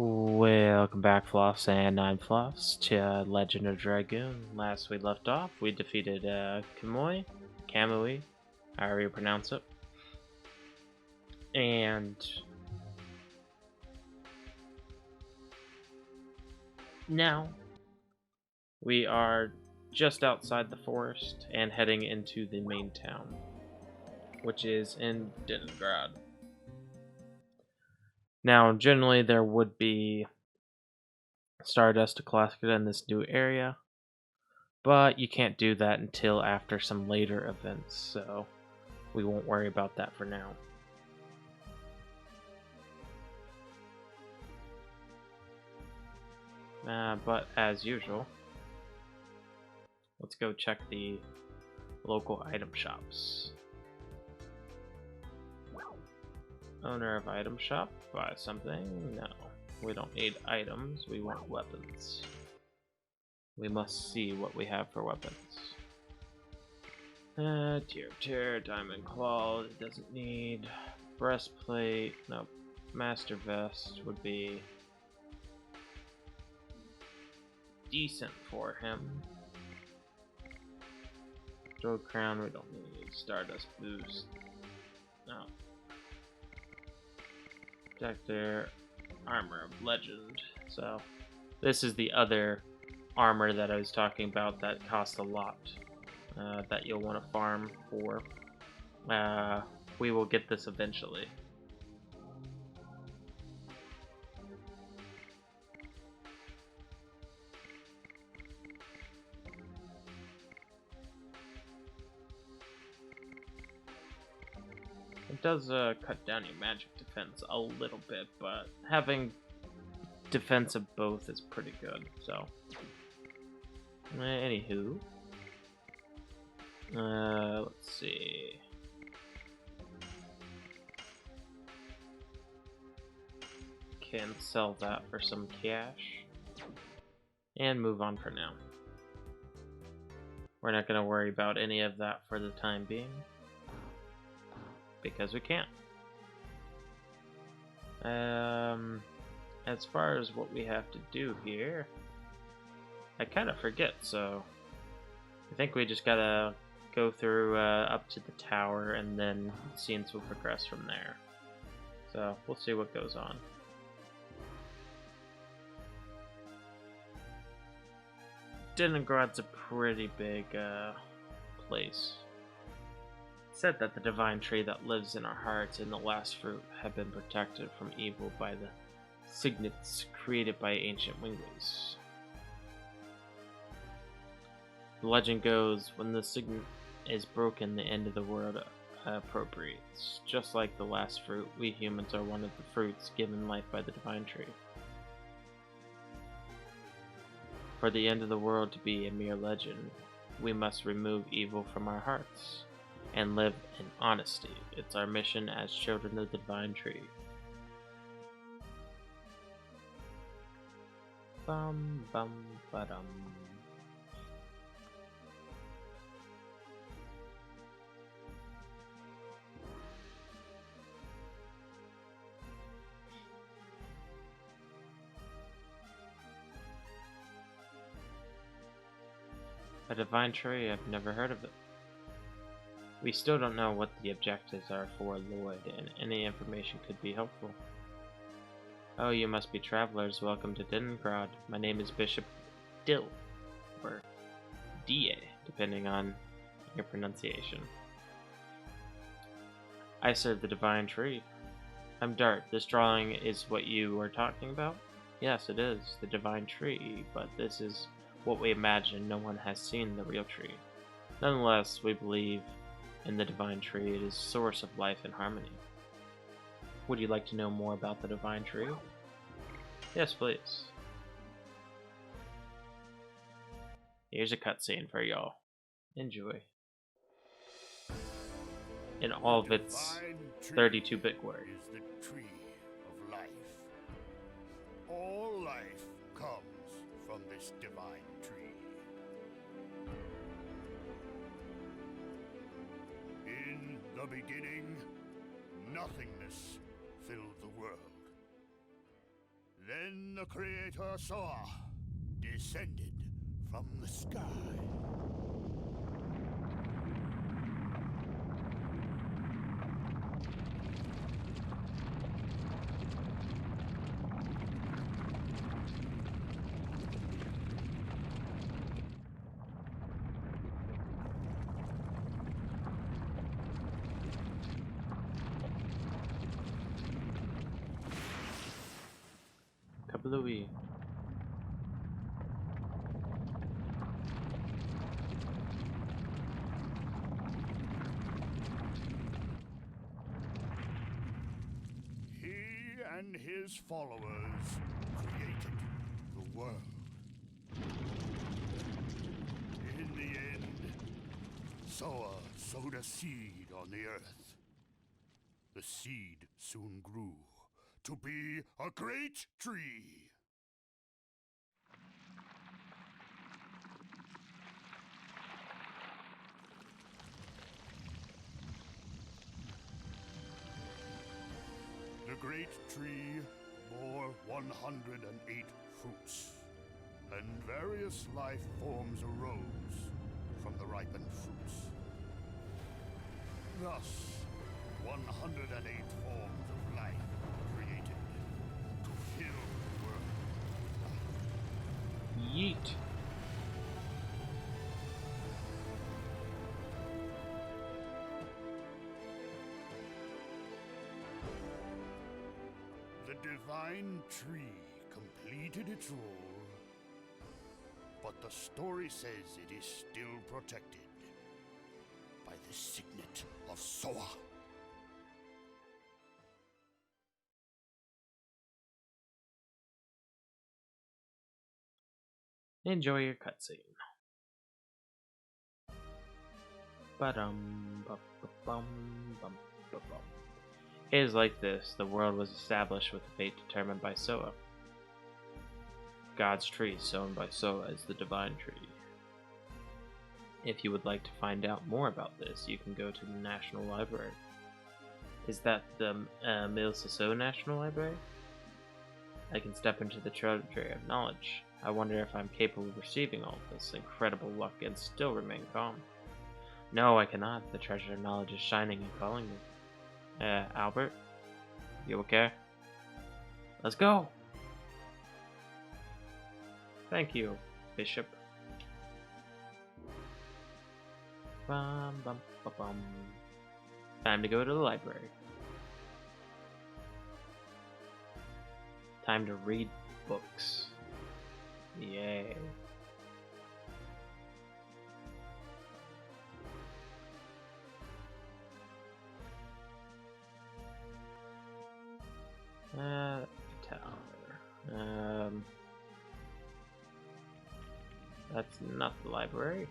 Welcome back, Fluffs, and I'm Fluffs to Legend of Dragoon. Last we left off, we defeated Kamui, however you pronounce it. And now we are just outside the forest and heading into the main town, which is in Leningrad. Now, generally there would be Stardust collected in this new area, but you can't do that until after some later events, so we won't worry about that for now. But as usual, let's go check the local item shops. Owner of item shop, buy something? No, we don't need items, we want weapons. We must see what we have for weapons. Tier, diamond claw, it doesn't need. Breastplate, nope. Master vest would be decent for him. Gold crown, we don't need. Stardust boost, no. Protector, armor of legend. So this is the other armor that I was talking about that costs a lot, that you'll want to farm for. We will get this eventually. It does cut down your magic defense a little bit, but having defense of both is pretty good, so. Anywho. Let's see. Can sell that for some cash. And move on for now. We're not going to worry about any of that for the time being, because we can't. As far as what we have to do here, I kind of forget, so I think we just gotta go through up to the tower, and then scenes will progress from there. So we'll see what goes on. Leningrad's a pretty big place. Said that the divine tree that lives in our hearts and the last fruit have been protected from evil by the signets created by ancient wingways. The legend goes, when the signet is broken, the end of the world appropriates. Just like the last fruit, we humans are one of the fruits given life by the divine tree. For the end of the world to be a mere legend, we must remove evil from our hearts and live in honesty. It's our mission as children of the divine tree. Bum bum ba-dum. A divine tree? I've never heard of it. We still don't know what the objectives are for Lloyd, and any information could be helpful. Oh, you must be travelers. Welcome to Leningrad. My name is Bishop Dill, or Da, depending on your pronunciation. I serve the divine tree. I'm Dart. This drawing is what you were talking about? Yes, it is, the divine tree, but this is what we imagine. No one has seen the real tree. Nonetheless, we believe in the divine tree. It is source of life and harmony. Would you like to know more about the divine tree? Yes, please. Here's a cutscene for y'all. Enjoy. In all of its 32-bit glory. Is the tree of life. All life comes from this divine tree. In the beginning, nothingness filled the world. Then the creator Soa descended from the sky. Kablooey. He and his followers created the world. In the end, Soa sowed a seed on the earth. The seed soon grew to be a great tree. The great tree bore 108 fruits, and various life forms arose from the ripened fruits. Thus, 108 forms of life were created to fill the world. Yeet. The divine tree completed its role, but the story says it is still protected by the signet of Soa. Enjoy your cutscene. Ba-dum-ba-ba-bum, bum-ba-bum. It is like this. The world was established with a fate determined by Soa. God's tree, sown by Soa, is the divine tree. If you would like to find out more about this, you can go to the National Library. Is that the Milsiso National Library? I can step into the treasury of knowledge. I wonder if I'm capable of receiving all this incredible luck and still remain calm. No, I cannot. The treasure of knowledge is shining and calling me. Albert? You okay? Let's go! Thank you, Bishop. Bum, bum, bum, bum. Time to go to the library. Time to read books. Yay. Tower. That's not the library.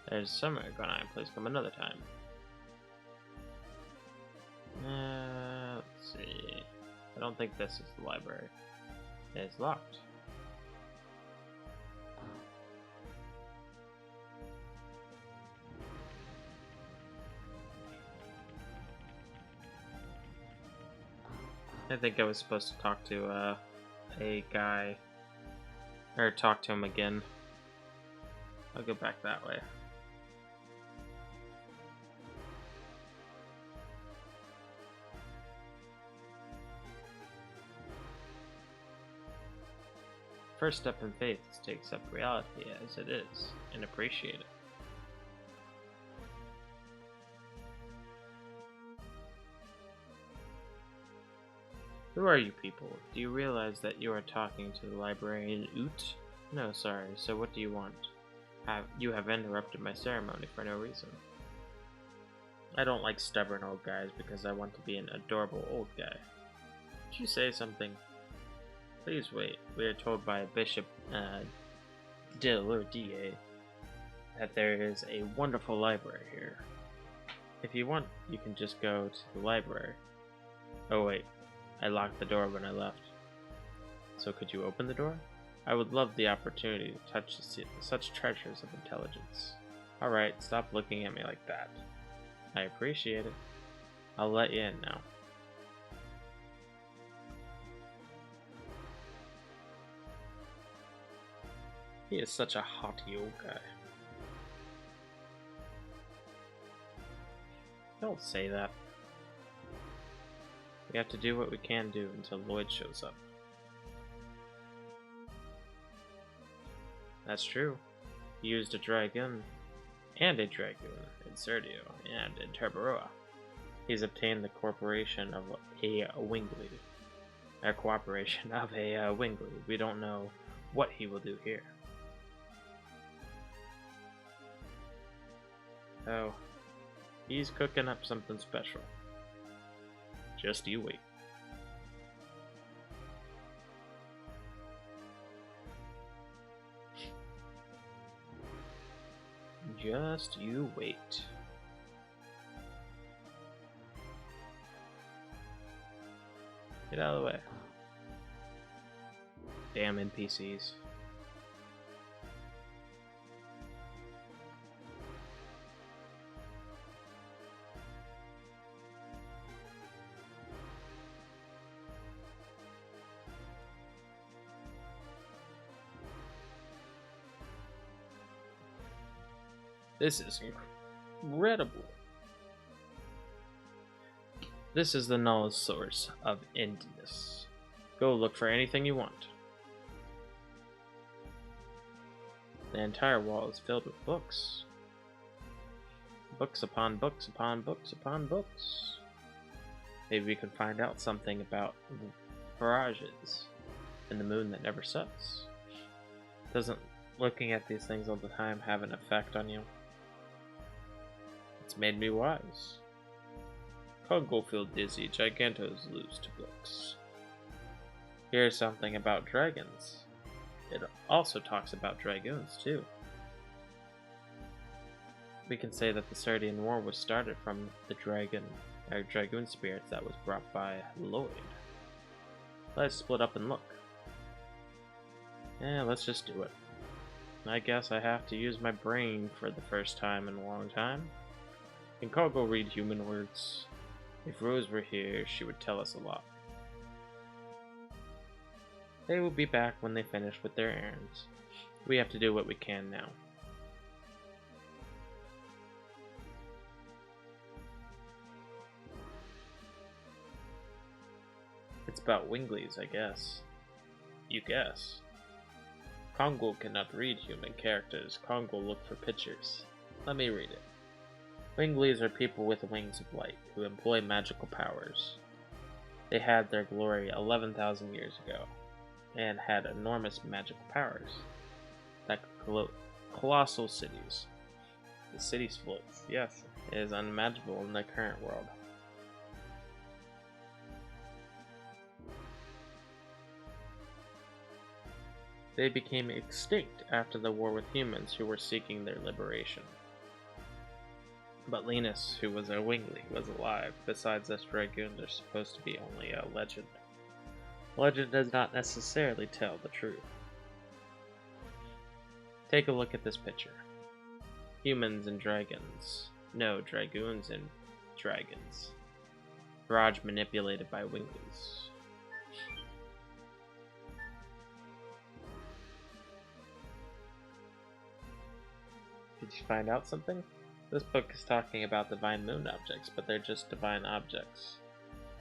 There's summer going on. Please come another time. Let's see. I don't think this is the library. It's locked. I think I was supposed to talk to a guy, or talk to him again. I'll go back that way. First step in faith is to accept reality as it is and appreciate it. Who are you people? Do you realize that you are talking to the librarian Oot? No, sorry. So what do you want? You have interrupted my ceremony for no reason. I don't like stubborn old guys because I want to be an adorable old guy. Did you say something? Please wait. We are told by Bishop Dill or DA that there is a wonderful library here. If you want, you can just go to the library. Oh wait. I locked the door when I left. So could you open the door? I would love the opportunity to touch such treasures of intelligence. Alright, stop looking at me like that. I appreciate it. I'll let you in now. He is such a haughty old guy. Don't say that. We have to do what we can do until Lloyd shows up. That's true. He used a Dragoon and a Dragoon in Serdio and in Terbaroa. He's obtained the cooperation of a Wingley. We don't know what he will do here. Oh, he's cooking up something special. Just you wait. Just you wait. Get out of the way. Damn NPCs. This is incredible. This is the knowledge source of endless. Go look for anything you want. The entire wall is filled with books. Books upon books upon books upon books. Maybe we can find out something about mirages and the moon that never sets. Doesn't looking at these things all the time have an effect on you? It's made me wise. Congo feel dizzy, Gigantos lose to books. Here's something about dragons. It also talks about dragoons, too. We can say that the Sardian War was started from the dragoon spirits that was brought by Lloyd. Let's split up and look. Yeah, let's just do it. I guess I have to use my brain for the first time in a long time. Can Congo read human words? If Rose were here, she would tell us a lot. They will be back when they finish with their errands. We have to do what we can now. It's about Wingleys, I guess. You guess. Congo cannot read human characters. Congo look for pictures. Let me read it. Wingleys are people with wings of light who employ magical powers. They had their glory 11,000 years ago and had enormous magical powers, like colossal cities. The city's floats, yes, it is unimaginable in the current world. They became extinct after the war with humans who were seeking their liberation. But Linus, who was a Wingley, was alive. Besides us Dragoons are supposed to be only a legend. Legend does not necessarily tell the truth. Take a look at this picture. Humans and dragons. No, dragoons and dragons. Mirage manipulated by Wingleys. Did you find out something? This book is talking about divine moon objects, but they're just divine objects.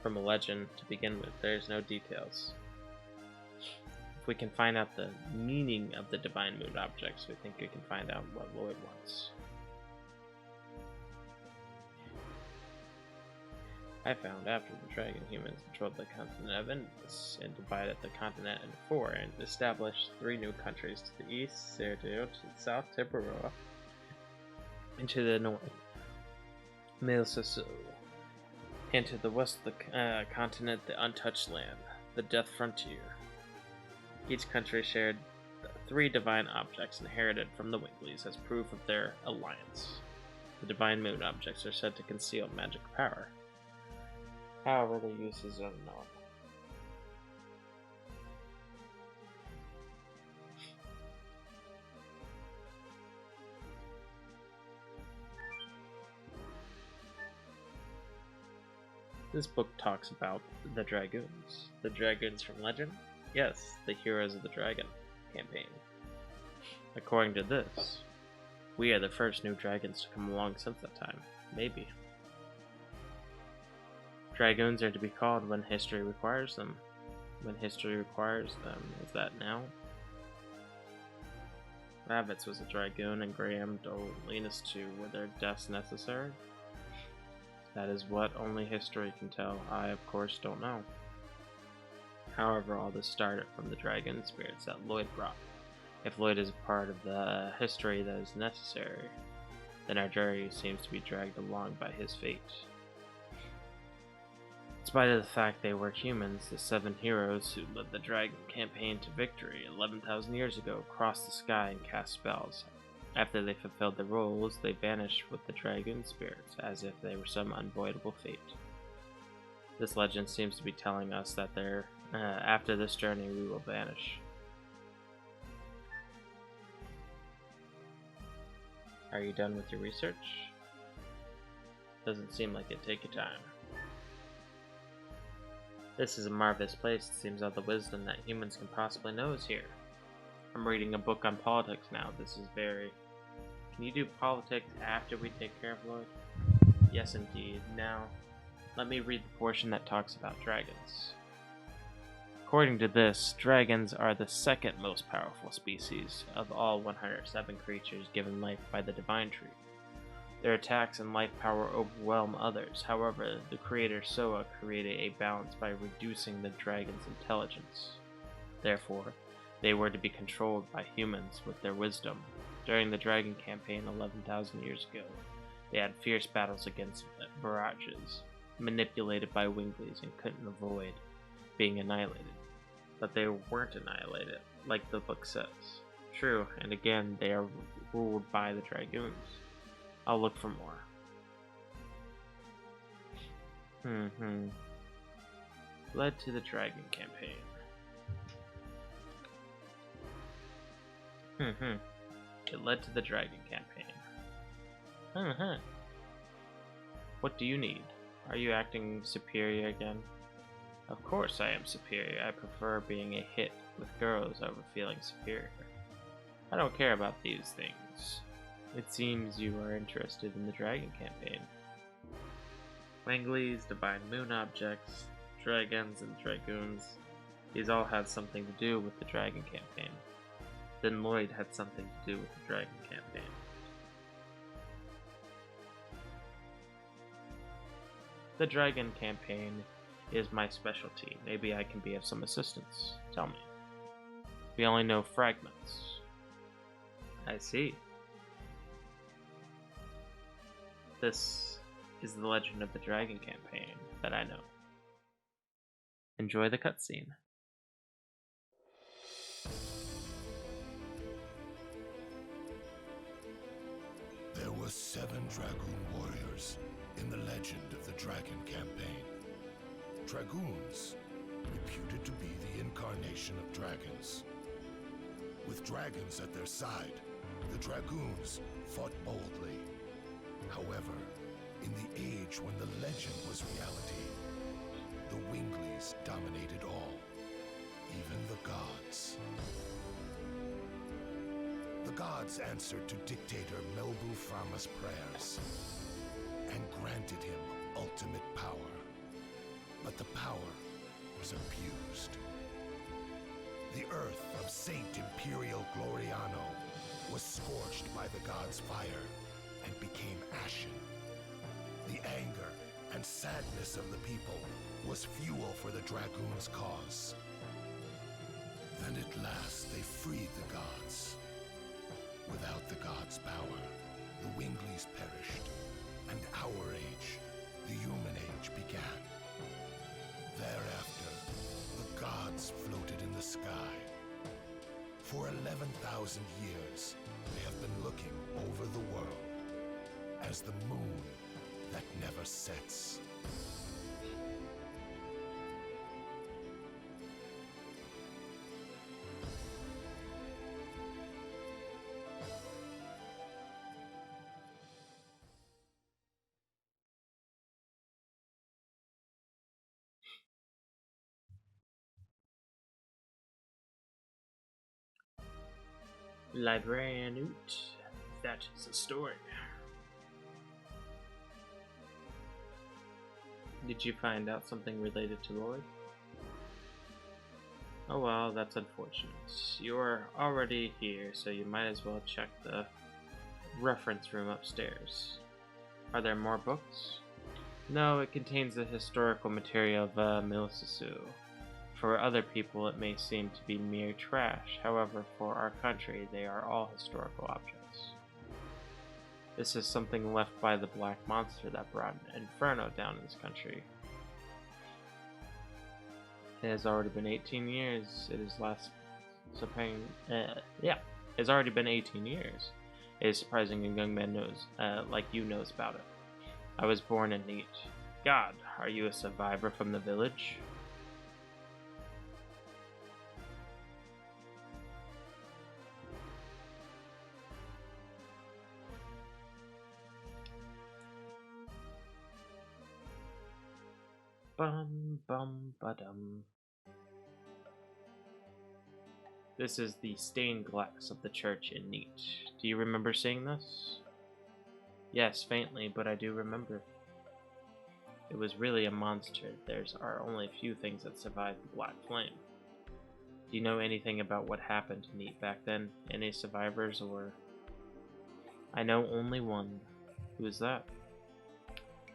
From a legend to begin with, there's no details. If we can find out the meaning of the divine moon objects, we think we can find out what Lloyd wants. I found after the dragon humans controlled the continent of Endless and divided the continent into 4 and established 3 new countries to the east, Serdio, to the south, Terbaroa, and to the north, Melsaso, and to the west of the continent, the untouched land, the Death Frontier. Each country shared 3 divine objects inherited from the Wingleys as proof of their alliance. The divine moon objects are said to conceal magic power. However, their use is unknown. This book talks about the Dragoons. The Dragoons from legend? Yes, the heroes of the Dragon campaign. According to this, we are the first new dragons to come along since that time. Maybe. Dragoons are to be called when history requires them. When history requires them. Is that now? Rabbits was a Dragoon, and Graham told Linus to were their deaths necessary? That is what only history can tell. I, of course, don't know. However, all this started from the dragon spirits that Lloyd brought. If Lloyd is a part of the history that is necessary, then our journey seems to be dragged along by his fate. In spite of the fact they were humans, the 7 heroes who led the Dragon campaign to victory 11,000 years ago crossed the sky and cast spells. After they fulfilled their roles, they vanished with the dragon spirits, as if they were some unavoidable fate. This legend seems to be telling us that after this journey we will vanish. Are you done with your research? Doesn't seem like it'd take your time. This is a marvelous place. It seems all the wisdom that humans can possibly know is here. I'm reading a book on politics now. This is very... Can you do politics after we take care of Lloyd? Yes, indeed. Now, let me read the portion that talks about dragons. According to this, dragons are the second most powerful species of all 107 creatures given life by the Divine Tree. Their attacks and life power overwhelm others. However, the creator Soa created a balance by reducing the dragon's intelligence. Therefore, they were to be controlled by humans with their wisdom. During the Dragon campaign 11,000 years ago, they had fierce battles against Virages, manipulated by Winglies and couldn't avoid being annihilated. But they weren't annihilated, like the book says. True, and again, they are ruled by the Dragoons. I'll look for more. Led to the Dragon campaign. It led to the Dragon campaign. What do you need? Are you acting superior again? Of course I am superior. I prefer being a hit with girls over feeling superior. I don't care about these things. It seems you are interested in the Dragon campaign. Wanglies, Divine Moon objects, dragons, and dragoons. These all had something to do with the Dragon campaign. Then Lloyd had something to do with the Dragon campaign. The Dragon campaign is my specialty. Maybe I can be of some assistance. Tell me. We only know fragments. I see. This is the legend of the Dragon campaign that I know. Enjoy the cutscene. There were 7 Dragoon warriors in the legend of the Dragon campaign. Dragoons, reputed to be the incarnation of dragons. With dragons at their side, the Dragoons fought boldly. However, in the age when the legend was reality, the Winglies dominated all, even the gods. The gods answered to dictator Melbu Frama's prayers and granted him ultimate power. But the power was abused. The earth of Saint Imperial Gloriano was scorched by the gods' fire and became ashen. The anger and sadness of the people was fuel for the Dragoons' cause. Then at last they freed the gods. Without the gods' power, the Winglies perished, and our age, the human age, began. Thereafter, the gods floated in the sky. For 11,000 years, they have been looking over the world as the moon that never sets. Librarian Oot. That is a story. Did you find out something related to Lloyd? Oh well, that's unfortunate. You're already here, so you might as well check the reference room upstairs. Are there more books? No, it contains the historical material of Milisisu. For other people, it may seem to be mere trash. However, for our country, they are all historical objects. This is something left by the Black Monster that brought Inferno down in this country. It has already been 18 years. It is it's already been 18 years. It is surprising a young man knows, like you knows about it. I was born in Neat. God, are you a survivor from the village? Bum bum ba-dum. This is the stained glass of the church in Neat. Do you remember seeing this? Yes, faintly, but I do remember. It was really a monster. There are only a few things that survived the Black Flame. Do you know anything about what happened to Neat back then? Any survivors or... I know only one. Who is that?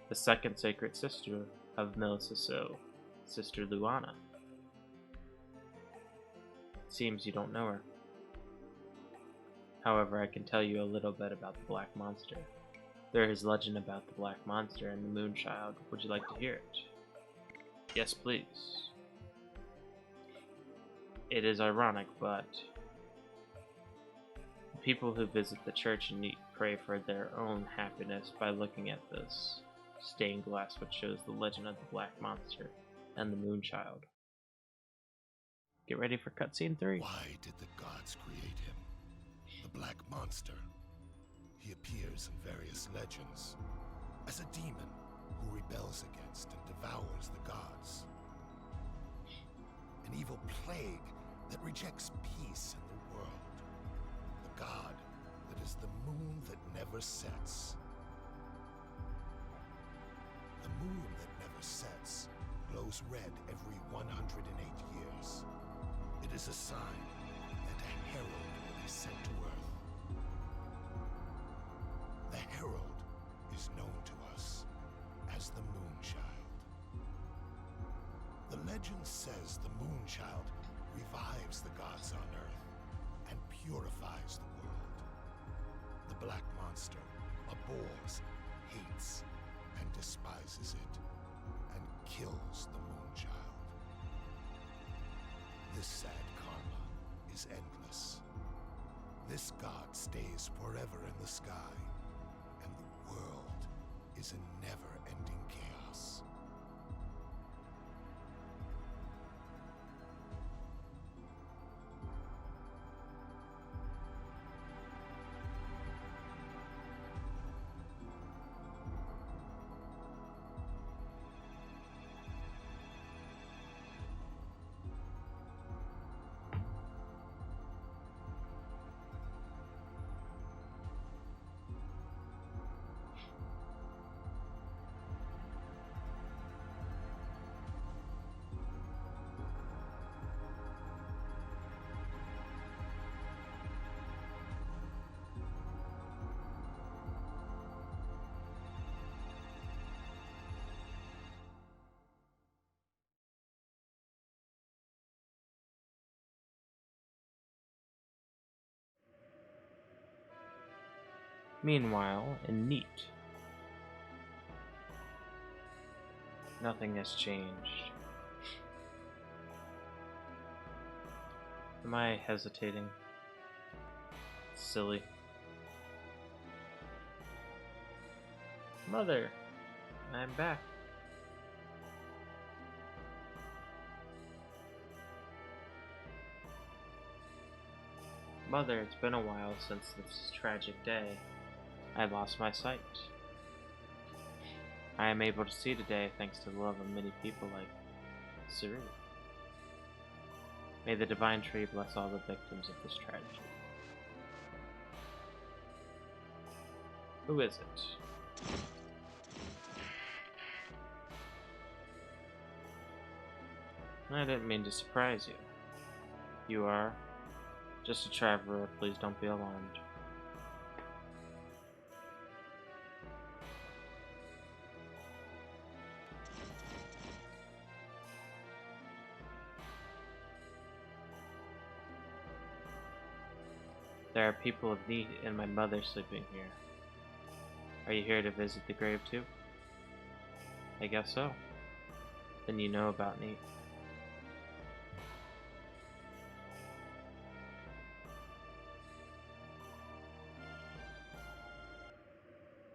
The second sacred sister of Milisisu, Sister Luana. It seems you don't know her. However, I can tell you a little bit about the Black Monster. There is legend about the Black Monster and the Moonchild. Would you like to hear it? Yes, please. It is ironic, but people who visit the church in Neat pray for their own happiness by looking at this stained glass which shows the legend of the Black Monster and the Moonchild. Get ready for cutscene 3. Why did the gods create him? The Black Monster. He appears in various legends as a demon who rebels against and devours the gods. An evil plague that rejects peace in the world. The god that is the moon that never sets. The moon that never sets glows red every 108 years. It is a sign that a herald will be sent to Earth. The herald is known to us as the Moonchild. The legend says the Moonchild revives the gods on Earth and purifies the world. The Black Monster abhors, hates, and despises it, and kills the Moonchild. This sad karma is endless. This god stays forever in the sky, and the world is in never-ending chaos. Meanwhile, in Neat, nothing has changed. Am I hesitating? Silly. Mother, I'm back. Mother, it's been a while since this tragic day. I lost my sight. I am able to see today thanks to the love of many people like Furry. May the Divine Tree bless all the victims of this tragedy. Who is it? I didn't mean to surprise you. You are just a traveler. Please don't be alarmed. There are people of need and my mother sleeping here. Are you here to visit the grave too? I guess so. Then you know about Neat.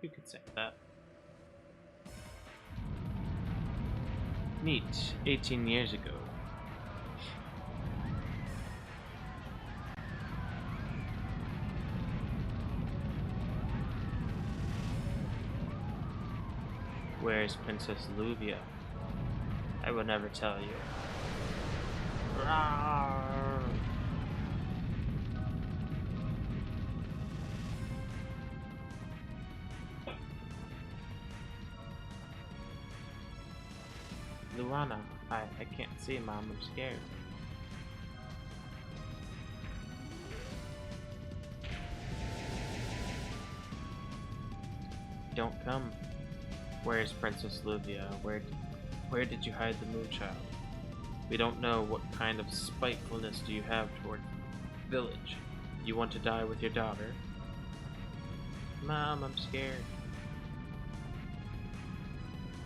You could say that. Neat, 18 years ago. Where's Princess Luvia? I will never tell you. Rawr. Luana, I can't see, Mom. I'm scared. Don't come. Where's Princess Luvia? Where did you hide the Moonchild? We don't know what kind of spitefulness do you have toward the village. You want to die with your daughter? Mom, I'm scared.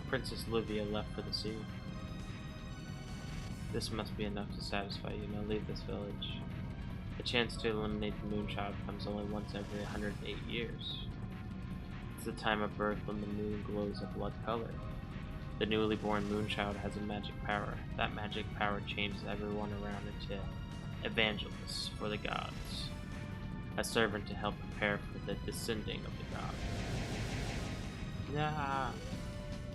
Princess Luvia left for the sea. This must be enough to satisfy you. Now leave this village. The chance to eliminate the Moonchild comes only once every 108 years. It's the time of birth when the moon glows a blood color. The newly born Moonchild has a magic power. That magic power changes everyone around into evangelists for the gods. A servant to help prepare for the descending of the god. Nah.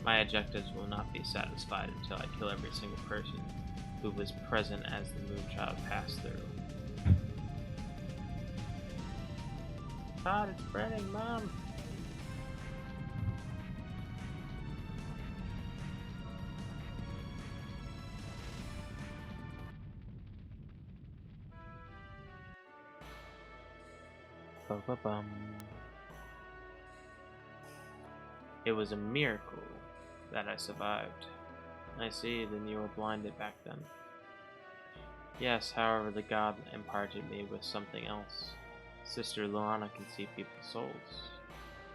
My objectives will not be satisfied until I kill every single person who was present as the Moonchild passed through. God, it's spreading, Mom! Ba-ba-bum. It was a miracle that I survived. I see, then you were blinded back then. Yes, however, the god imparted me with something else. Sister Luana can see people's souls,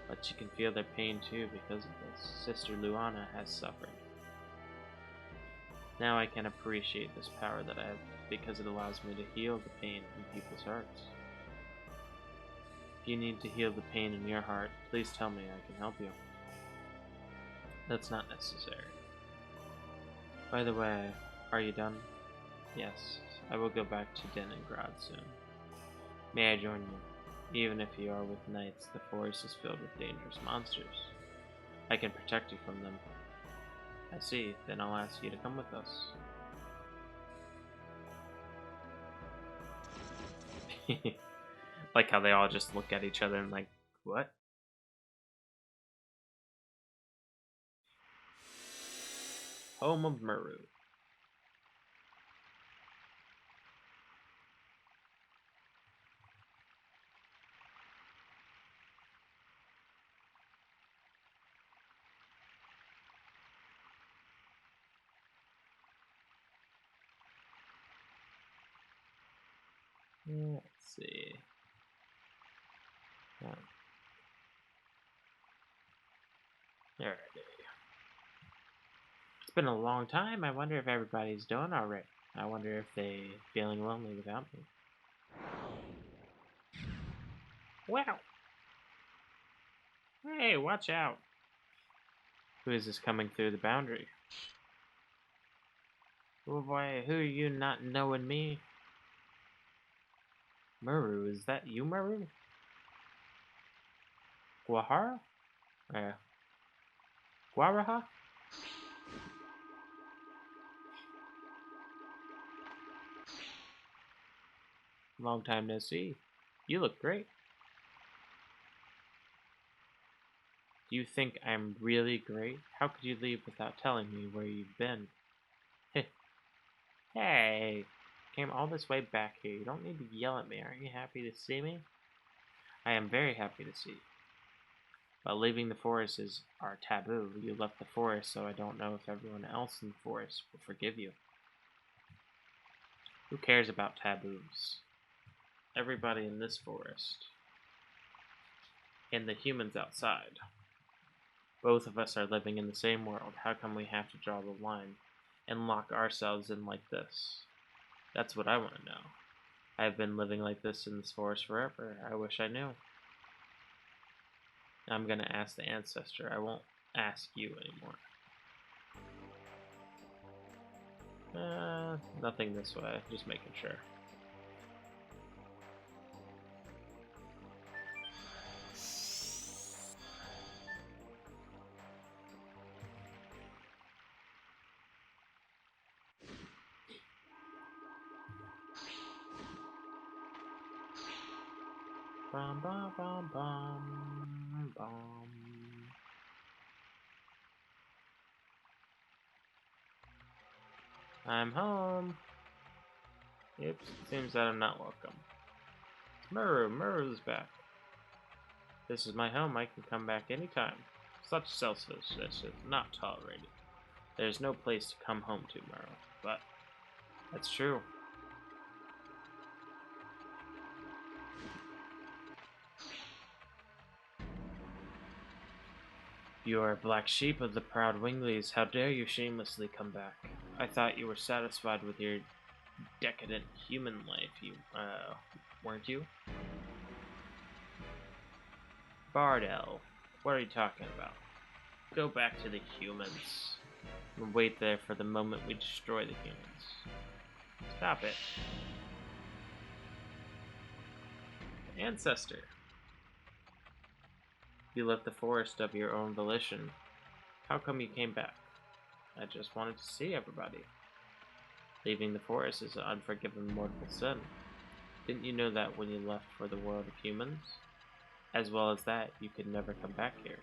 but she can feel their pain too because of this. Sister Luana has suffered. Now I can appreciate this power that I have because it allows me to heal the pain in people's hearts. If you need to heal the pain in your heart, please tell me, I can help you. That's not necessary. By the way, are you done? Yes, I will go back to Denengrad soon. May I join you? Even if you are with knights, the forest is filled with dangerous monsters. I can protect you from them. I see, then I'll ask you to come with us. Like how they all just look at each other and like, what? Home of Muru. Let's see. Alrighty. It's been a long time. I wonder if everybody's doing alright. I wonder if they're feeling lonely without me. Wow. Hey, watch out. Who is this coming through the boundary? Oh boy, who are you not knowing me? Muru, is that you, Muru? Guahara? Guaraha? Long time no see. You look great. Do you think I'm really great? How could you leave without telling me where you've been? Hey, came all this way back here. You don't need to yell at me. Aren't you happy to see me? I am very happy to see you. But leaving the forest is our taboo. You left the forest, so I don't know if everyone else in the forest will forgive you. Who cares about taboos? Everybody in this forest. And the humans outside. Both of us are living in the same world. How come we have to draw the line and lock ourselves in like this? That's what I want to know. I've been living like this in this forest forever. I wish I knew. I'm gonna ask the ancestor. I won't ask you anymore. Nothing this way. Just making sure. Bum bum bum bum bum. I'm home. Oops, it seems that I'm not welcome. Muru's back. This is my home. I can come back anytime. Such selfishness is not tolerated. There's no place to come home to, Muru. But that's true. You are a black sheep of the proud Winglies. How dare you shamelessly come back? I thought you were satisfied with your decadent human life. You, weren't you? Bardell, what are you talking about? Go back to the humans. And wait there for the moment we destroy the humans. Stop it. Ancestor. You left the forest of your own volition. How come you came back? I just wanted to see everybody. Leaving the forest is an unforgiven mortal sin. Didn't you know that when you left for the world of humans? As well as that, you could never come back here.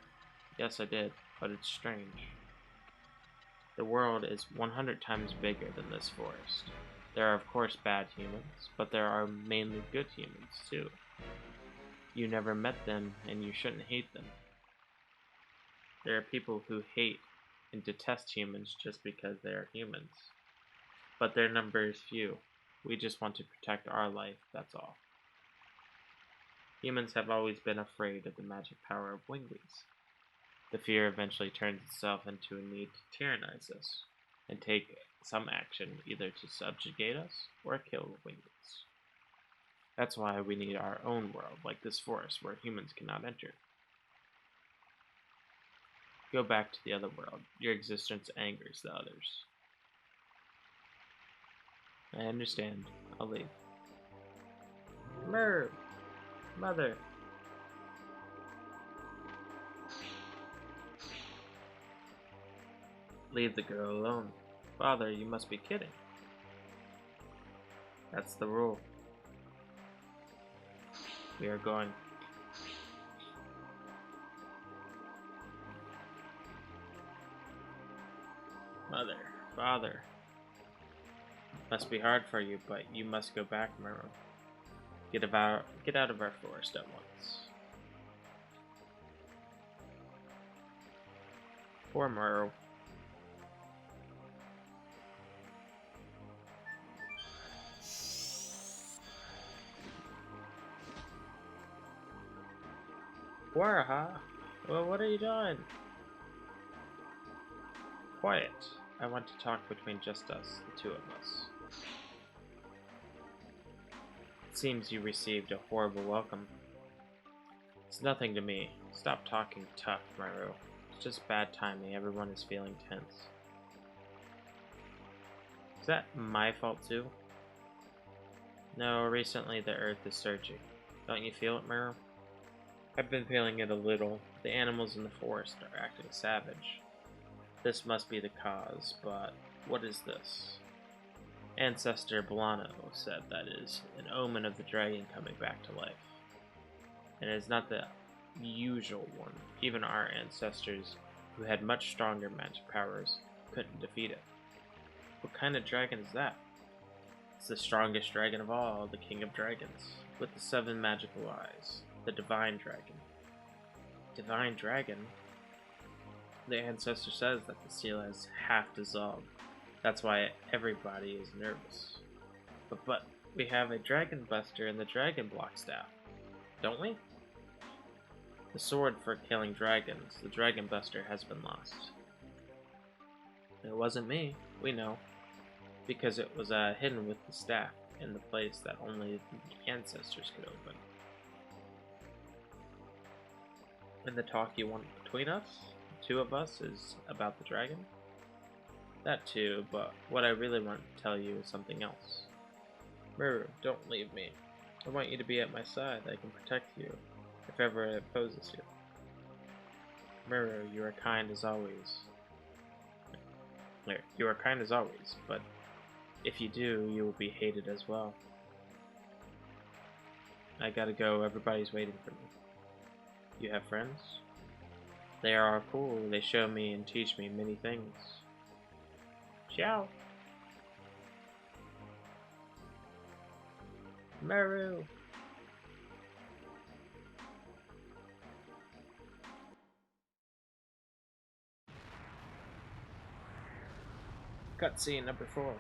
Yes, I did, but it's strange. The world is 100 times bigger than this forest. There are of course bad humans, but there are mainly good humans too. You never met them, and you shouldn't hate them. There are people who hate and detest humans just because they are humans. But their number is few. We just want to protect our life, that's all. Humans have always been afraid of the magic power of Winglies. The fear eventually turns itself into a need to tyrannize us, and take some action either to subjugate us or kill Winglies. That's why we need our own world, like this forest, where humans cannot enter. Go back to the other world. Your existence angers the others. I understand. I'll leave. Murr! Mother! Leave the girl alone. Father, you must be kidding. That's the rule. We are going. Mother, father. Must be hard for you, but you must go back, Muru. Get out of our forest at once. Poor Muru. Waraha? Well, what are you doing? Quiet. I want to talk between just us, the two of us. It seems you received a horrible welcome. It's nothing to me. Stop talking tough, Maru. It's just bad timing. Everyone is feeling tense. Is that my fault too? No, recently the earth is surging. Don't you feel it, Maru? I've been feeling it a little. The animals in the forest are acting savage. This must be the cause, but what is this? Ancestor Bolano said that is an omen of the dragon coming back to life. And it is not the usual one. Even our ancestors, who had much stronger magic powers, couldn't defeat it. What kind of dragon is that? It's the strongest dragon of all, the king of dragons, with the 7 magical eyes, the divine dragon. Divine dragon? The ancestor says that the seal has half dissolved. That's why everybody is nervous. But we have a dragon buster and the dragon block staff, don't we? The sword for killing dragons, the dragon buster, has been lost. It wasn't me, we know, because it was hidden with the staff in the place that only the ancestors could open. And the talk you want between us, the 2 of us, is about the dragon? That too, but what I really want to tell you is something else. Miru, don't leave me. I want you to be at my side. I can protect you if ever it opposes you. Miru, you are kind as always. You are kind as always, but if you do, you will be hated as well. I gotta go, everybody's waiting for me. You have friends? They are cool, they show me and teach me many things. Ciao! Miru! Cutscene number 4.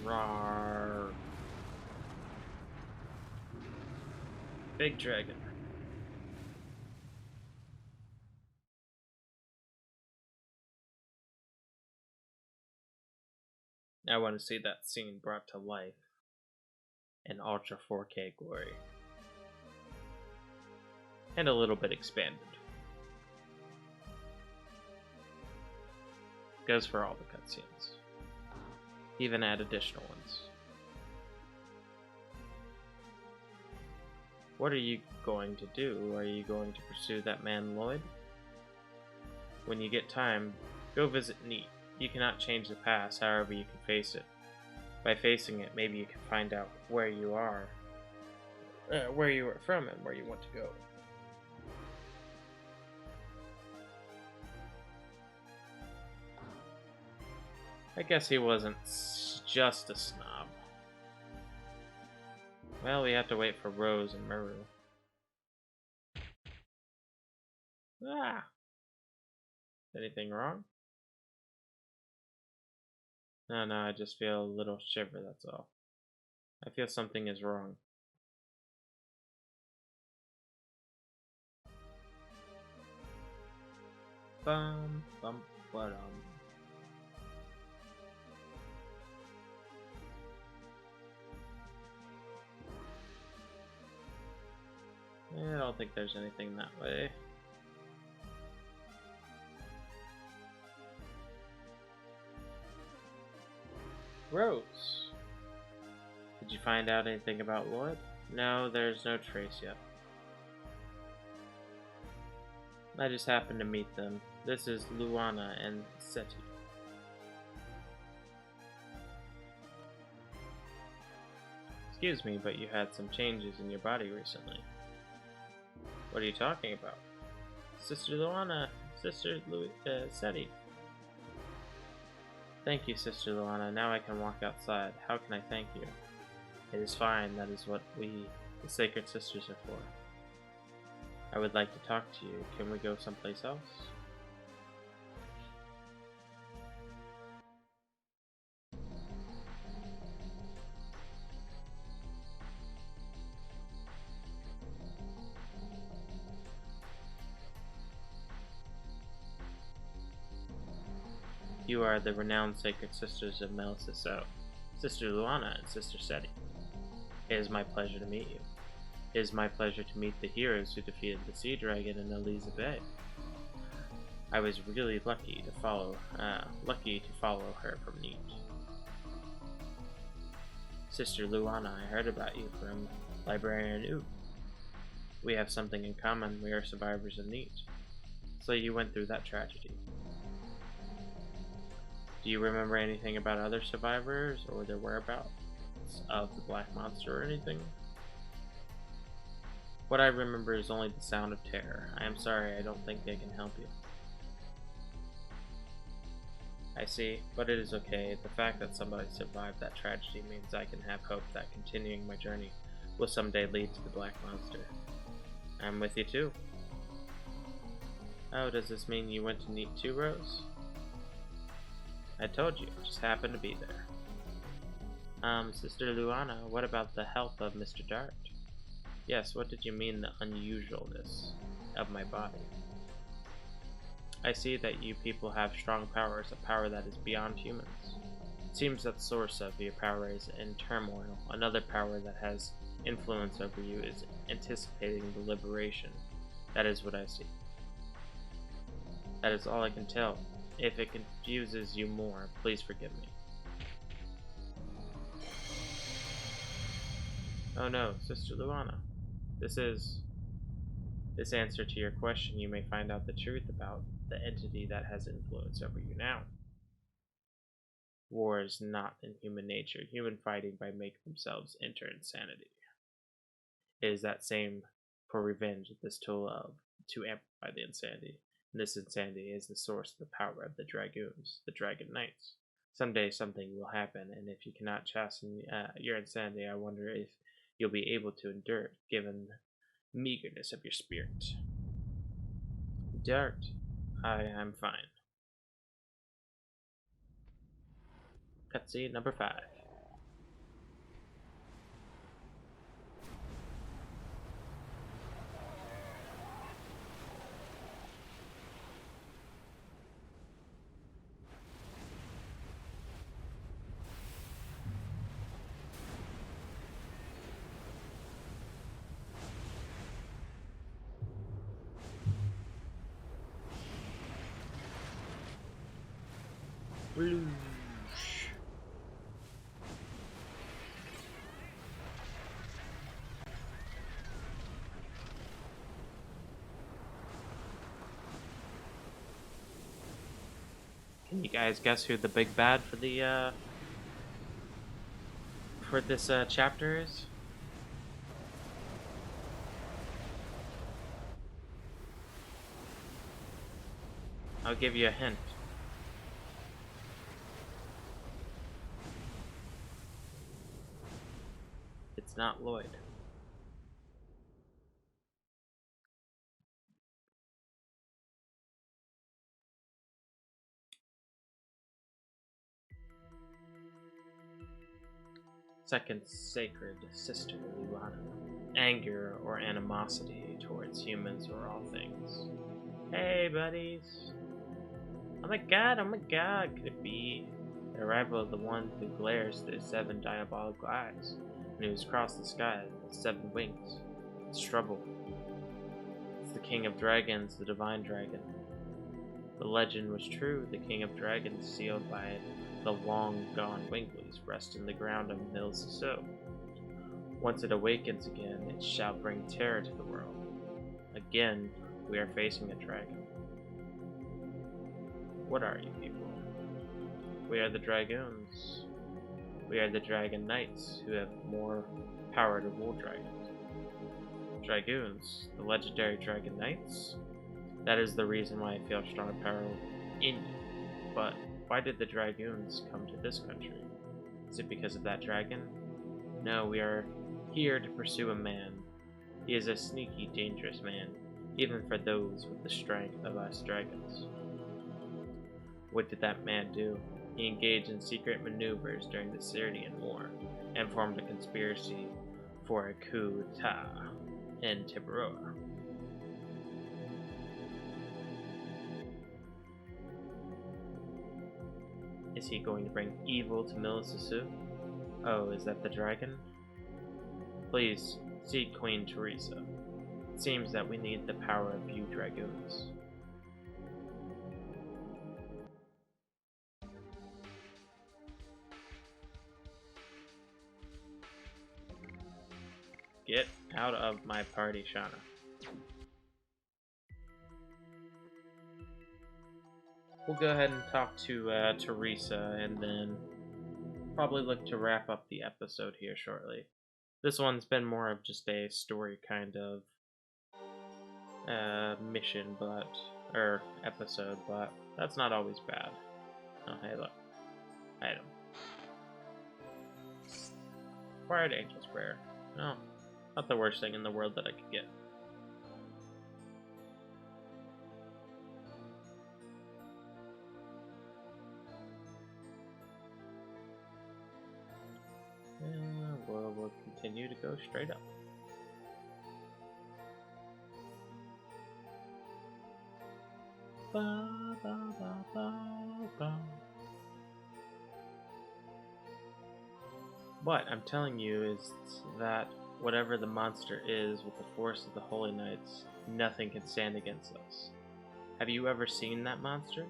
Rawr. Big dragon. I want to see that scene brought to life in Ultra 4K glory. And a little bit expanded. Goes for all the cutscenes. Even add additional ones. What are you going to do? Are you going to pursue that man Lloyd? When you get time, go visit Neat. You cannot change the past, however you can face it. By facing it, maybe you can find out where you are from and where you want to go. I guess he wasn't just a snob. Well, we have to wait for Rose and Miru. Ah! Anything wrong? No, I just feel a little shiver, that's all. I feel something is wrong. Bum, bum, ba-dum. I don't think there's anything that way. Rose! Did you find out anything about Lloyd? No, there's no trace yet. I just happened to meet them. This is Luana and Seti. Excuse me, but you had some changes in your body recently. What are you talking about? Sister Luana, Sister Seti. Thank you, Sister Luana. Now I can walk outside. How can I thank you? It is fine. That is what we, the Sacred Sisters, are for. I would like to talk to you. Can we go someplace else? You are the renowned sacred sisters of Melissa So, Sister Luana and Sister Seti. It is my pleasure to meet you. It is my pleasure to meet the heroes who defeated the Sea Dragon in Eliza Bay. I was really lucky to follow her from Neat. Sister Luana, I heard about you from Librarian U. We have something in common. We are survivors of Neat. So you went through that tragedy. Do you remember anything about other survivors or their whereabouts of the Black Monster or anything? What I remember is only the sound of terror. I am sorry, I don't think I can help you. I see, but it is okay. The fact that somebody survived that tragedy means I can have hope that continuing my journey will someday lead to the Black Monster. I'm with you too. Oh, does this mean you went to Neat too, Rose? I told you, just happened to be there. Sister Luana, what about the health of Mr. Dart? Yes, what did you mean the unusualness of my body? I see that you people have strong powers, a power that is beyond humans. It seems that the source of your power is in turmoil. Another power that has influence over you is anticipating the liberation. That is what I see. That is all I can tell. If it confuses you more, please forgive me. Oh no, Sister Luana. This answer to your question, you may find out the truth about the entity that has influence over you now. War is not in human nature. Human fighting by making themselves enter insanity. It is that same for revenge, this tool of to amplify the insanity. And this insanity is the source of the power of the Dragoons, the Dragon Knights. Someday something will happen, and if you cannot chasten your insanity, I wonder if you'll be able to endure it, given the meagerness of your spirit. Dart, I'm fine. Cutscene number 5. Whoosh. Can you guys guess who the big bad for the for this chapter is? I'll give you a hint. It's not Lloyd. Second sacred sister Luana. Anger or animosity towards humans or all things. Hey buddies. Oh my god, could it be the arrival of the one who glares through 7 diabolical eyes and who's crossed the sky with 7 wings? It's trouble. It's the king of dragons, the divine dragon. The legend was true, the king of dragons sealed by the long-gone Winglies rest in the ground of Melissa So. Once it awakens again, it shall bring terror to the world. Again, we are facing a dragon. What are you people? We are the Dragoons. We are the Dragon Knights who have more power to rule dragons. Dragoons, the legendary Dragon Knights? That is the reason why I feel strong power in you. But why did the Dragoons come to this country? Is it because of that dragon? No, we are here to pursue a man. He is a sneaky, dangerous man, even for those with the strength of us dragons. What did that man do? He engaged in secret maneuvers during the Syrian War and formed a conspiracy for a coup d'etat in Tiburoa. Is he going to bring evil to Milisisu? Oh, is that the dragon? Please, seek Queen Teresa. It seems that we need the power of you Dragoons. Get out of my party, Shauna. We'll go ahead and talk to Teresa and then probably look to wrap up the episode here shortly. This one's been more of just a story kind of mission, or episode, but that's not always bad. Oh, hey, look. Item. Acquired Angel's Prayer. Oh, not the worst thing in the world that I could get. We'll continue to go straight up. Ba, ba, ba, ba, ba. What I'm telling you is that whatever the monster is with the force of the Holy Knights, nothing can stand against us. Have you ever seen that monster?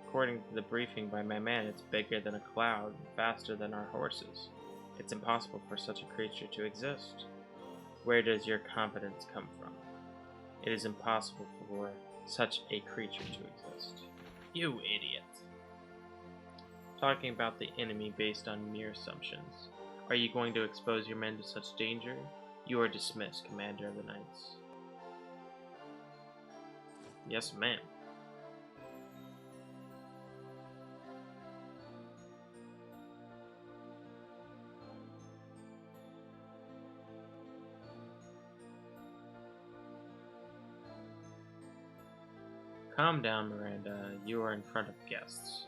According to the briefing by my man, it's bigger than a cloud, faster than our horses. It's impossible for such a creature to exist. Where does your confidence come from? It is impossible for such a creature to exist. You idiot. Talking about the enemy based on mere assumptions. Are you going to expose your men to such danger? You are dismissed, Commander of the Knights. Yes, ma'am. Calm down, Miranda. You are in front of guests.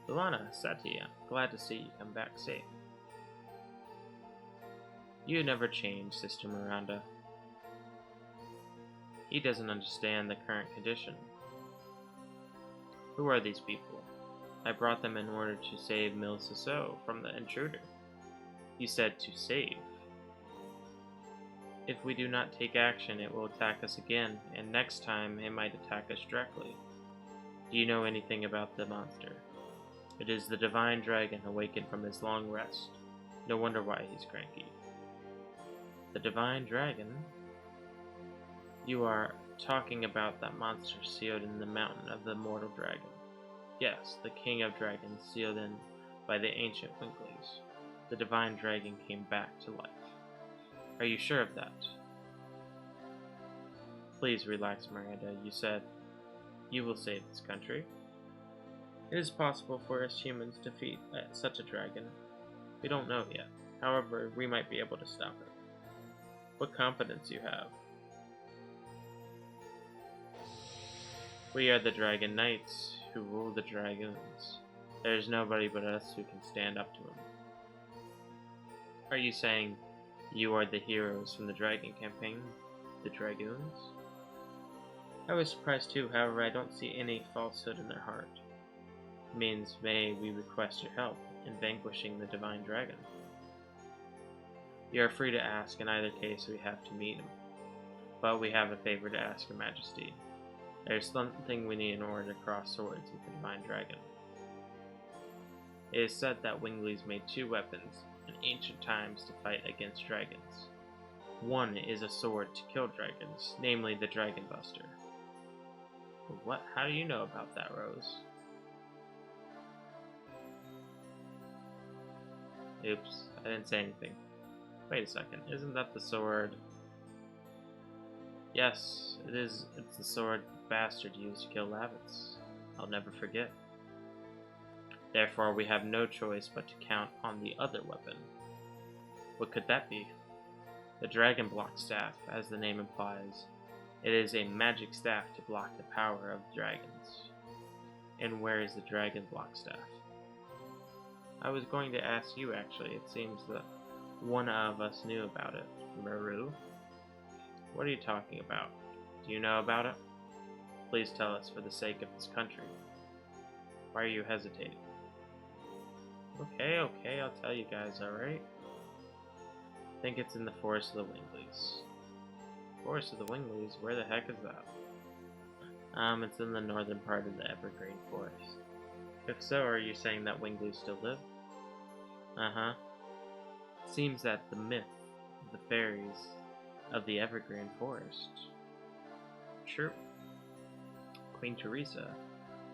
Luana, Satya, glad to see you come back safe. You never change, Sister Miranda. He doesn't understand the current condition. Who are these people? I brought them in order to save Milisisu from the intruder. You said to save. If we do not take action, it will attack us again, and next time it might attack us directly. Do you know anything about the monster? It is the divine dragon awakened from his long rest. No wonder why he's cranky. The divine dragon? You are talking about that monster sealed in the mountain of the mortal dragon. Yes, the king of dragons sealed in by the ancient Winklings. The divine dragon came back to life. Are you sure of that? Please relax, Miranda. You said you will save this country. It is possible for us humans to defeat such a dragon. We don't know yet. However, we might be able to stop it. What confidence you have. We are the Dragon Knights who rule the Dragoons. There is nobody but us who can stand up to him. Are you saying you are the heroes from the Dragon campaign, the Dragoons? I was surprised too, however I don't see any falsehood in their heart. It means may we request your help in vanquishing the Divine Dragon. You are free to ask, in either case we have to meet him. But we have a favor to ask, Your Majesty. There is something we need in order to cross swords with the Divine Dragon. It is said that Winglies made two weapons in ancient times to fight against dragons. One is a sword to kill dragons, namely the Dragon Buster. What? How do you know about that, Rose? Oops, I didn't say anything. Wait a second, isn't that the sword? Yes, it is. It's the sword the bastard used to kill Lavitz. I'll never forget. Therefore, we have no choice but to count on the other weapon. What could that be? The Dragon Block Staff, as the name implies. It is a magic staff to block the power of dragons. And where is the Dragon Block Staff? I was going to ask you, actually. It seems that one of us knew about it. Maru? What are you talking about? Do you know about it? Please tell us for the sake of this country. Why are you hesitating? Okay, okay, I'll tell you guys, alright? I think it's in the Forest of the Wingleys. Forest of the Wingleys? Where the heck is that? It's in the northern part of the Evergreen Forest. If so, are you saying that Wingleys still live? Uh-huh. Seems that the myth of the fairies of the Evergreen Forest. True. Queen Teresa,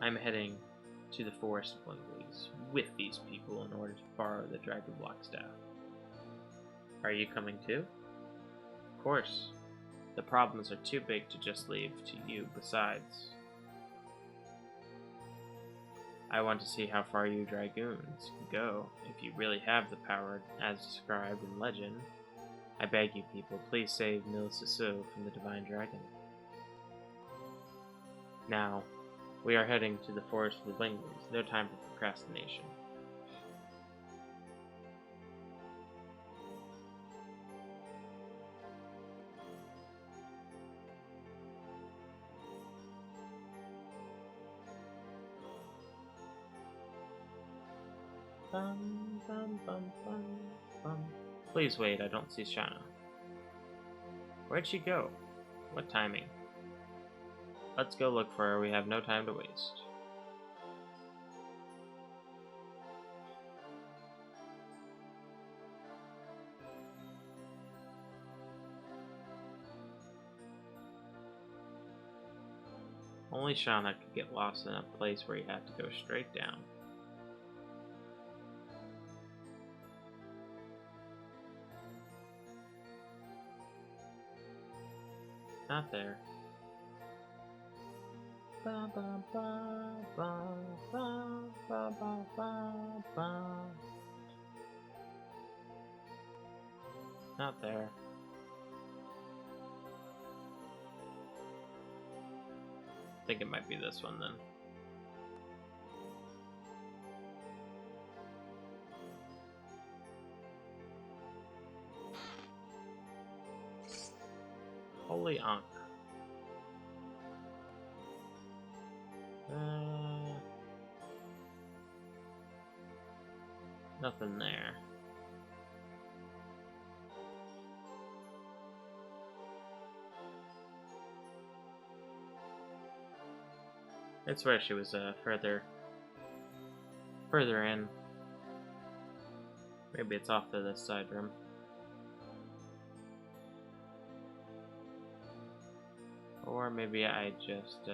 I'm heading to the Forest of Wingleys with these people in order to borrow the Dragon Block staff. Are you coming too? Of course. The problems are too big to just leave to you. Besides, I want to see how far you Dragoons can go if you really have the power as described in legend. I beg you people, please save Milisisu from the Divine Dragon. Now, we are heading to the Forest of the Wingleys. No time for procrastination. Bum, bum, bum, bum, bum. Please wait, I don't see Shauna. Where'd she go? What timing? Let's go look for her, we have no time to waste. Only Shauna could get lost in a place where you have to go straight down. Not there. Ba, ba, ba, ba, ba, ba, ba, ba, ba. Not there. I think it might be this one then. Holy Ankh. Nothing there. I swear she was further in. Maybe it's off to this side room. Or maybe I just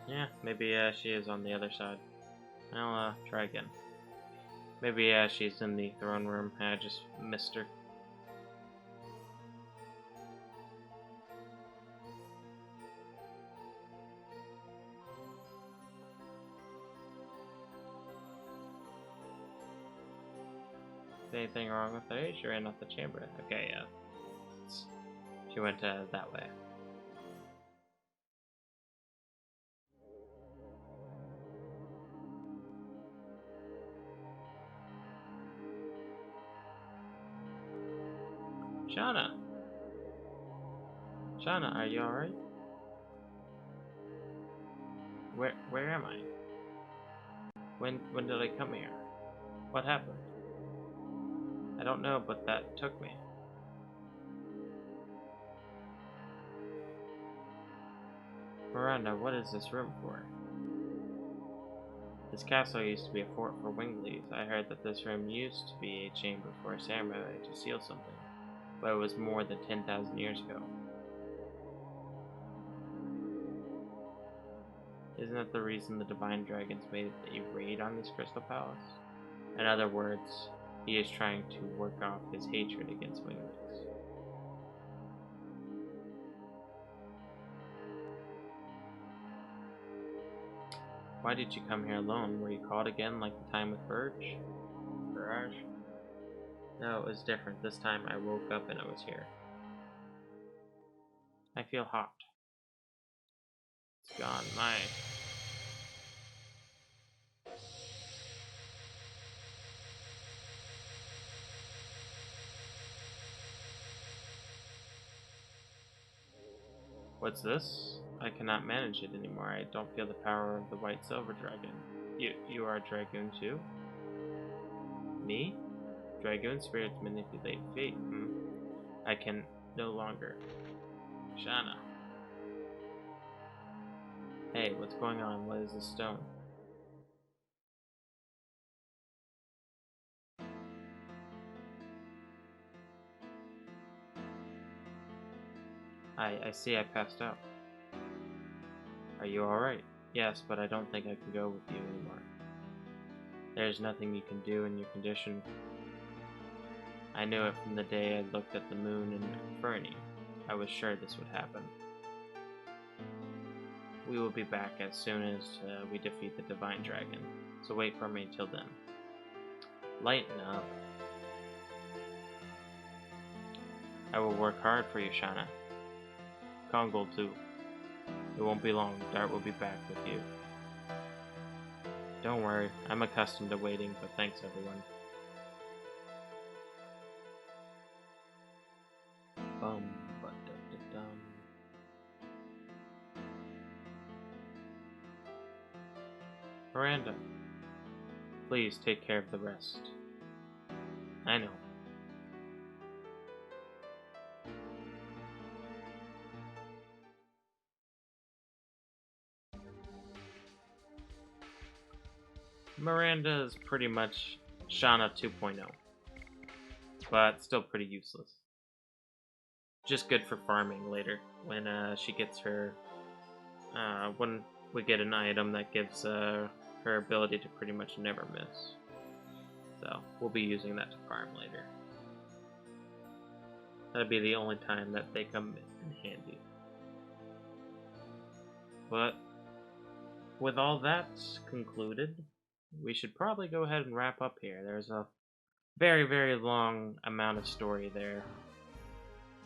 yeah, maybe she is on the other side. I'll try again. Maybe she's in the throne room and I just missed her. Is anything wrong with her? She ran off the chamber. Okay, yeah. She went that way. Shauna! Shauna, are you alright? Where am I? When did I come here? What happened? I don't know, but that took me. Miranda, what is this room for? This castle used to be a fort for Wingleys. I heard that this room used to be a chamber for a samurai to seal something, but it was more than 10,000 years ago. Isn't that the reason the Divine Dragons made a raid on this Crystal Palace? In other words, he is trying to work off his hatred against Wingleys. Why did you come here alone? Were you caught again like the time with Barrage? No, it was different. This time I woke up and I was here. I feel hot. It's gone. My... What's this? I cannot manage it anymore. I don't feel the power of the white silver dragon. You are a Dragoon too? Me? Dragoon spirits manipulate fate. I can no longer. Shana. Hey, what's going on? What is this stone? I see I passed out. Are you alright? Yes, but I don't think I can go with you anymore. There's nothing you can do in your condition. I knew it from the day I looked at the moon and Furry. I was sure this would happen. We will be back as soon as we defeat the Divine Dragon, so wait for me till then. Lighten up. I will work hard for you, Shana. Kongol too. It won't be long, Dart will be back with you. Don't worry, I'm accustomed to waiting, but thanks everyone. Bum-ba-da-da-dum. Miranda, please take care of the rest. I know. Miranda is pretty much Shana 2.0, but still pretty useless. Just good for farming later when she gets her. When we get an item that gives her ability to pretty much never miss. So we'll be using that to farm later. That'll be the only time that they come in handy. But with all that concluded, we should probably go ahead and wrap up here. There's a very, very long amount of story there.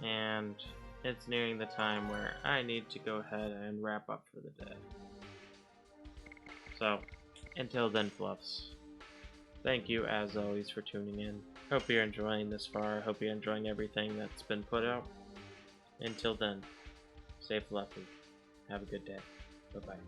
And it's nearing the time where I need to go ahead and wrap up for the day. So, until then, Fluffs, thank you as always for tuning in. Hope you're enjoying this far. Hope you're enjoying everything that's been put out. Until then, stay fluffy. Have a good day. Bye-bye.